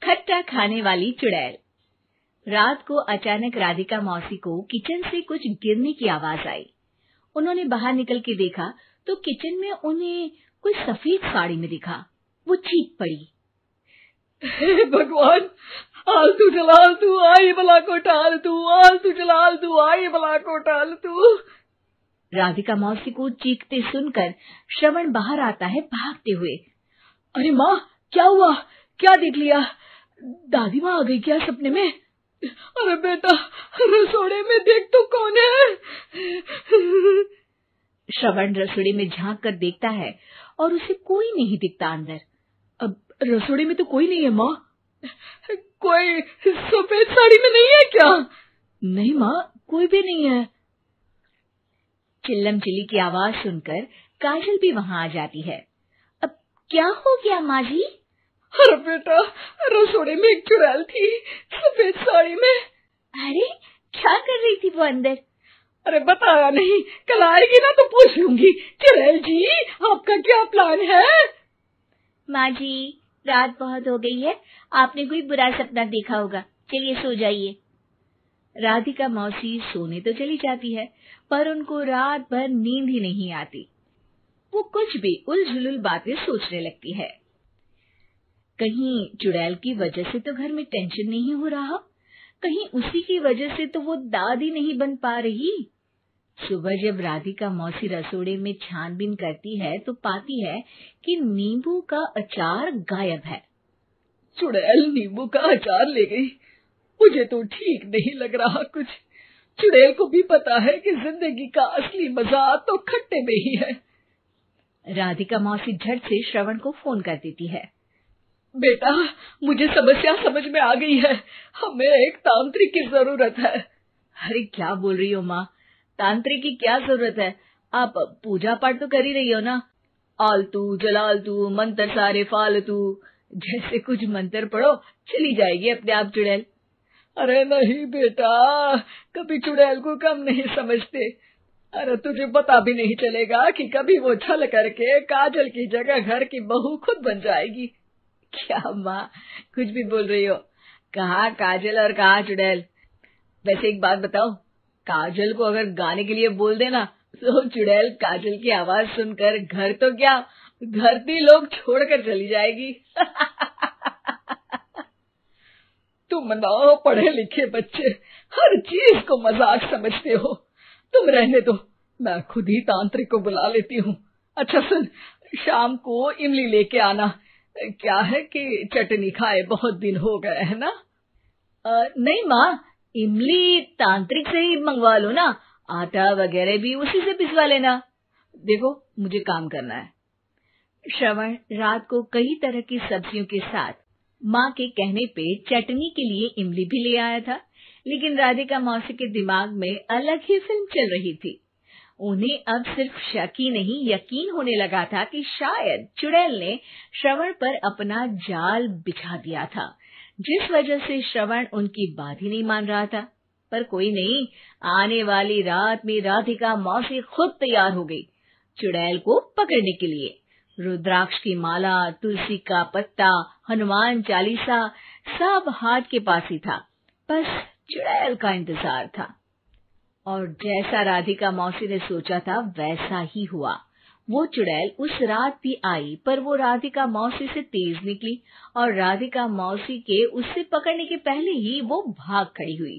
खट्टा खाने वाली चुड़ैल। रात को अचानक राधिका मौसी को किचन से कुछ गिरने की आवाज आई। उन्होंने बाहर निकल के देखा तो किचन में उन्हें कोई सफेद साड़ी में दिखा। वो चीख पड़ी, हे भगवान, आलतू जलालतू आई भला को टालतू, आलतू जलालतू आई भला को टालतू। राधिका मौसी को चीखते सुनकर श्रवण बाहर आता है भागते हुए। अरे माँ, क्या हुआ? क्या देख लिया? दादी माँ आ गई क्या सपने में? अरे बेटा, रसोड़े में देख तो कौन है? श्रवण रसोड़े में झांक कर देखता है और उसे कोई नहीं दिखता अंदर। अब रसोड़े में तो कोई नहीं है माँ। कोई सफेद साड़ी में नहीं है क्या? नहीं माँ, कोई भी नहीं है। चिल्लम चिल्ली की आवाज सुनकर काजल भी वहां आ जाती है। अब क्या हो गया माँ जी? अरे बेटा, रसोड़े में एक चुड़ैल थी सफेद साड़ी में। अरे क्या कर रही थी वो अंदर? अरे बताया नहीं, कल आएगी ना तो पूछ लूंगी। चुड़ैल जी, आपका क्या प्लान है? माँ जी, रात बहुत हो गई है, आपने कोई बुरा सपना देखा होगा, चलिए सो जाइए। राधिका मौसी सोने तो चली जाती है, पर उनको रात भर नींद ही नहीं आती। वो कुछ भी उलझुल बातें सोचने लगती है। कहीं चुड़ैल की वजह से तो घर में टेंशन नहीं हो रहा, कहीं उसी की वजह से तो वो दादी नहीं बन पा रही। सुबह जब राधिका मौसी रसोड़े में छानबीन करती है तो पाती है कि नींबू का अचार गायब है। चुड़ैल नींबू का अचार ले गई? मुझे तो ठीक नहीं लग रहा कुछ। चुड़ैल को भी पता है कि जिंदगी का असली मजा तो खट्टे में ही है। राधिका मौसी झट से श्रवण को फोन कर देती है। बेटा, मुझे समस्या समझ में आ गई है, हमें एक तांत्रिक की जरूरत है। अरे क्या बोल रही हो माँ, तांत्रिक की क्या जरूरत है? आप पूजा पाठ तो कर ही रही हो ना। आलतू जलालतू मंत्र सारे फालतू जैसे कुछ मंत्र पढ़ो, चली जाएगी अपने आप चुड़ैल। अरे नहीं बेटा, कभी चुड़ैल को कम नहीं समझते। अरे तुझे पता भी नहीं चलेगा कि कभी वो छल करके काजल की जगह घर की बहू खुद बन जाएगी। क्या माँ, कुछ भी बोल रही हो? कहाँ काजल और कहाँ चुड़ैल? वैसे एक बात बताओ, काजल को अगर गाने के लिए बोल देना तो चुड़ैल काजल की आवाज सुनकर घर तो क्या, धरती लोग छोड़कर चली जाएगी। तुम ना पढ़े लिखे बच्चे हर चीज को मजाक समझते हो। तुम रहने दो, मैं खुद ही तांत्रिक को बुला लेती हूँ। अच्छा सुन, शाम को इमली लेके आना। क्या है कि चटनी खाए बहुत दिन हो गए है ना? नहीं माँ, इमली तांत्रिक से ही मंगवा लो ना, आटा वगैरह भी उसी से पिसवा लेना। देखो मुझे काम करना है। श्रवण रात को कई तरह की सब्जियों के साथ माँ के कहने पे चटनी के लिए इमली भी ले आया था, लेकिन राधिका मौसी के दिमाग में अलग ही फिल्म चल रही थी। उन्हें अब सिर्फ शक ही नहीं यकीन होने लगा था कि शायद चुड़ैल ने श्रवण पर अपना जाल बिछा दिया था, जिस वजह से श्रवण उनकी बात ही नहीं मान रहा था। पर कोई नहीं, आने वाली रात में राधिका मौसी खुद तैयार हो गई चुड़ैल को पकड़ने के लिए। रुद्राक्ष की माला, तुलसी का पत्ता, हनुमान चालीसा सब हाथ के पास ही था, बस चुड़ैल का इंतजार था। और जैसा राधिका मौसी ने सोचा था वैसा ही हुआ। वो चुड़ैल उस रात भी आई, पर वो राधिका मौसी से तेज निकली और राधिका मौसी के उससे पकड़ने के पहले ही वो भाग खड़ी हुई।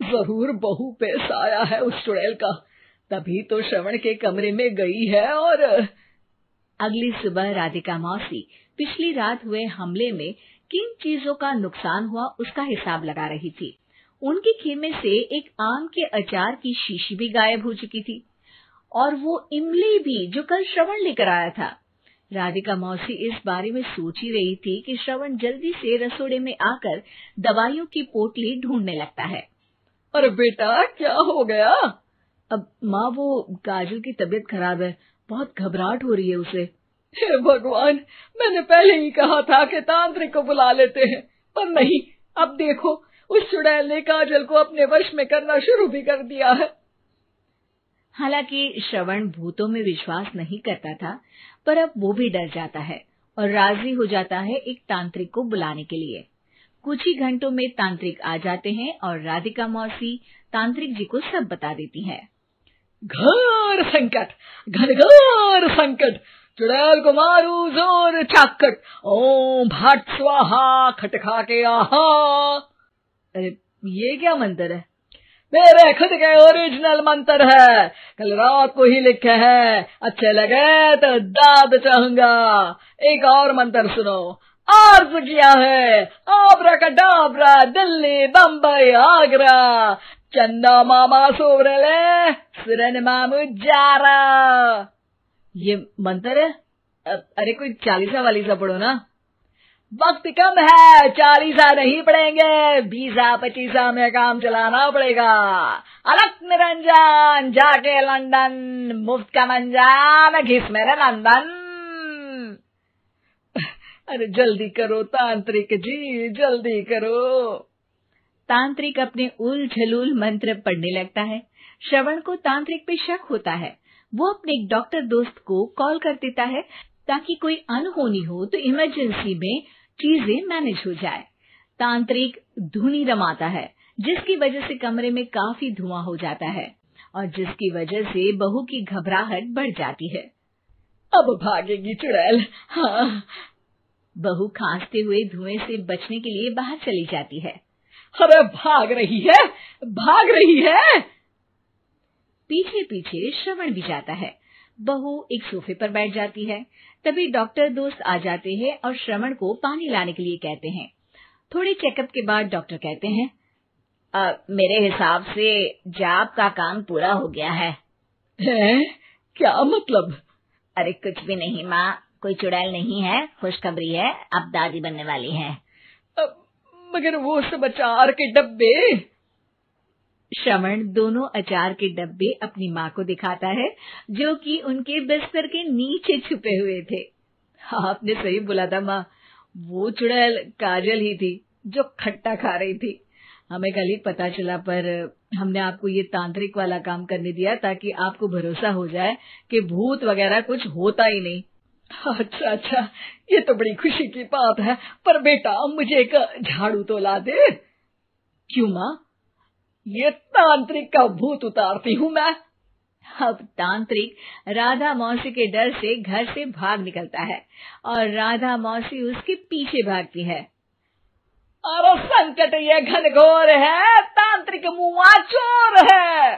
जरूर बहू पे साया है उस चुड़ैल का, तभी तो श्रवण के कमरे में गई है। और अगली सुबह राधिका मौसी पिछली रात हुए हमले में किन चीजों का नुकसान हुआ उसका हिसाब लगा रही थी। उनके खेमे से एक आम के अचार की शीशी भी गायब हो चुकी थी और वो इमली भी जो कल श्रवण लेकर आया था। राधिका मौसी इस बारे में सोच ही रही थी कि श्रवण जल्दी से रसोड़े में आकर दवाइयों की पोटली ढूंढने लगता है। अरे बेटा, क्या हो गया? अब माँ, वो काजल की तबीयत खराब है, बहुत घबराहट हो रही है उसे। हे भगवान, मैंने पहले ही कहा था कि तांत्रिक को बुला लेते हैं, पर नहीं। अब देखो, उस चुड़ैल ने काजल को अपने वश में करना शुरू भी कर दिया है। हालांकि श्रवण भूतों में विश्वास नहीं करता था, पर अब वो भी डर जाता है। और राजी हो जाता है एक तांत्रिक को बुलाने के लिए। कुछ ही घंटों में तांत्रिक आ जाते हैं और राधिका मौसी तांत्रिक जी को सब बता देती है। घोर संकट, घनघोर संकट, चुड़ैल को मारू जोर चाकट, ओम भट स्वाहा खटखा के आहा। अरे ये क्या मंत्र है? मेरे खुद के ओरिजिनल मंत्र है, कल रात को ही लिखे हैं, अच्छे लगे तो दाद चाहूंगा। एक और मंत्र सुनो, अर्ज किया है आब्राकडाब्रा, दिल्ली बम्बई आगरा, चंदा मामा सोवरले सिरन मामू जारा। ये मंत्र है? अरे कोई 40 वालीसा पढ़ो ना। वक्त कम है, 40 नहीं पड़ेंगे, 20-25 में काम चलाना पड़ेगा। अलग निरंजन जाके लंदन, मुफ्त का मंजान घिस मेरे नंदन। अरे जल्दी करो तांत्रिक जी, जल्दी करो। तांत्रिक अपने उल झलूल मंत्र पढ़ने लगता है। श्रवण को तांत्रिक पे शक होता है। वो अपने एक डॉक्टर दोस्त को कॉल कर देता है ताकि कोई अनहोनी हो तो इमरजेंसी में चीजें मैनेज हो जाए। तांत्रिक धुनी रमाता है, जिसकी वजह से कमरे में काफी धुआं हो जाता है और जिसकी वजह से बहू की घबराहट बढ़ जाती है। अब भागेगी चुड़ैल। हाँ। बहू खांसते हुए धुएं से बचने के लिए बाहर चली जाती है। अरे भाग रही है, भाग रही है। पीछे पीछे श्रवण भी जाता है। बहू एक सोफे पर बैठ जाती है। तभी डॉक्टर दोस्त आ जाते हैं और श्रवण को पानी लाने के लिए कहते हैं। थोड़े चेकअप के बाद डॉक्टर कहते हैं, मेरे हिसाब से जाप का काम पूरा हो गया है। क्या मतलब? अरे कुछ भी नहीं माँ, कोई चुड़ैल नहीं है, खुशखबरी है, अब दादी बनने वाली है। मगर वो सब अचार के डब्बे। श्रवण दोनों अचार के डब्बे अपनी माँ को दिखाता है, जो कि उनके बिस्तर के नीचे छुपे हुए थे। आपने सही बोला था माँ, वो चुड़ैल काजल ही थी जो खट्टा खा रही थी। हमें कल ही पता चला, पर हमने आपको ये तांत्रिक वाला काम करने दिया ताकि आपको भरोसा हो जाए कि भूत वगैरह कुछ होता ही नहीं। अच्छा अच्छा, ये तो बड़ी खुशी की बात है, पर बेटा मुझे एक झाड़ू तो ला दे। क्यों माँ? ये तांत्रिक का भूत उतारती हूँ मैं। अब तांत्रिक राधा मौसी के डर से घर से भाग निकलता है और राधा मौसी उसके पीछे भागती है। अरे संकट ये घनघोर है, तांत्रिक मुआ चोर है।